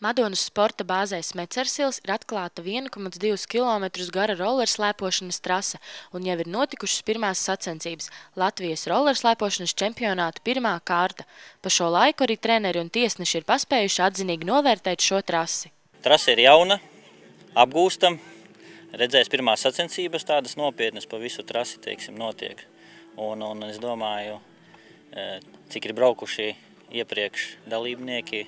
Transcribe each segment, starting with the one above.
Madonas sporta bāzē Smecersils ir atklāta 1,2 km gara rollerslēpošanas trase un jau ir notikušas pirmās sacensības – Latvijas rollerslēpošanas čempionāta pirmā kārta. Pa šo laiku arī treneri un tiesneši ir paspējuši atzinīgi novērtēt šo trasi. Trase ir jauna, apgūstam, redzēs pirmās sacensības tādas nopietnas pa visu trasi, teiksim, notiek. Un es domāju, cik ir braukuši iepriekš dalībnieki,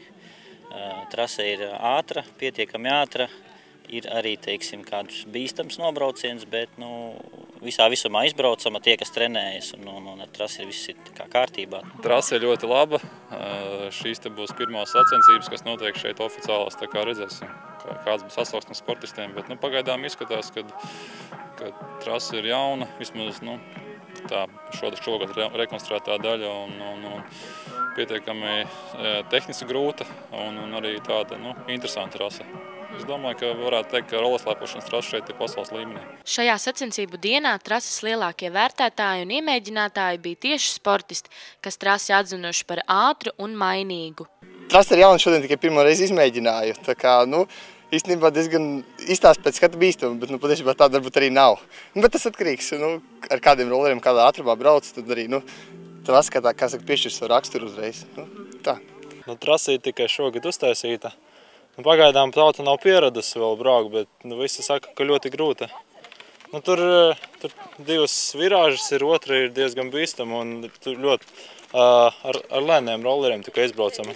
trase ir ātra, pietiekami ātra, ir arī, teiksim, kādus bīstams nobrauciens, bet, visā visumā izbraucama tie, kas trenējas, un ar trasi ir viss kā kārtībā. Trase ir ļoti laba, šīs te būs pirmās sacensības, kas notiek šeit oficiālās, tā kā redzēsim, kāds būs sasauksmes sportistiem, bet, pagaidām izskatās, ka trase ir jauna, vismaz, tā šogad rekonstruētā daļa un pietiekami tehniski grūta un arī tāda, interesanta trase. Es domāju, ka varētu teikt, ka rollerslēpošanas trase šeit ir pasaules līmenī. Šajā sacensību dienā trases lielākie vērtētāji un iemēģinātāji bija tieši sportisti, kas trasi atzinuši par ātru un mainīgu. Trase ir jauna, šodien tikai pirmo reizi izmēģināju. Tā kā, īstenībā diezgan izstāst pēc skata bīstama, bet patiesībā tāda varbūt arī nav. Bet tas atkarīgs, ar kādiem rolleriem, kādā ātrumā brauc, tad arī, trase, kā saka, piešķir savu raksturu uzreiz. Tā. Trase ir tikai šogad uztaisīta. Pagaidām tauta nav pieradusi vēl braukt, bet visi saka, ka ļoti grūta. Tur divas virāžas ir, otra ir diezgan bīstama un tur ļoti ar lēniem rolleriem tikai izbraucama.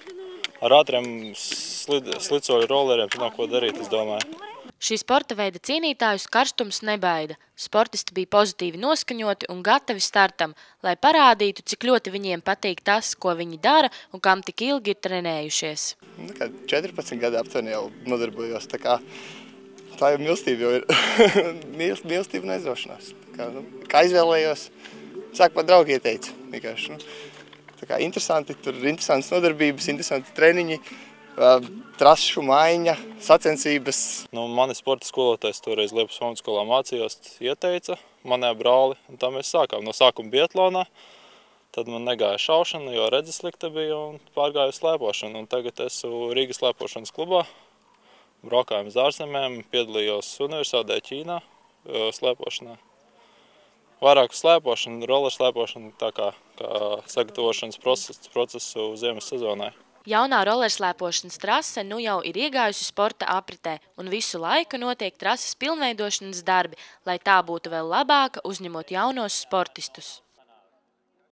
Ar ātriem slicoļu rolleriem tur nav ko darīt, es domāju. Šī sporta veida cīnītājus karstums nebaida. Sportisti bija pozitīvi noskaņoti un gatavi startam, lai parādītu, cik ļoti viņiem patīk tas, ko viņi dara un kam tik ilgi ir trenējušies. 14 gadi aptuveni jau nodarbojos, tā jau mīlestība jau ir mīlestība un aizraušanās. Kā izvēlējos, sākumā draugi ieteica vienkārši. Interesanti, tur ir interesantas nodarbības, interesanti treniņi. Trašu maiņa, sacensības. Mani sporta skolotājs toreiz Liepājas pamatskolā mācījos, ieteica manē brāli, un tā mēs sākām. No sākuma biatlonā, tad man negāja šaušana, jo redzes slikta bija un pārgāju slēpošanu. Un tagad esmu Rīgas slēpošanas klubā, braukājām uz ārzemēm, piedalījos universitātē Ķīnā slēpošanā. Vairāk slēpošana, rollerslēpošana, tā kā sagatavošanas procesu ziemas sezonai. Jaunā rollerslēpošanas trase jau ir iegājusi sporta apritē, un visu laiku notiek trases pilnveidošanas darbi, lai tā būtu vēl labāka, uzņemot jaunos sportistus.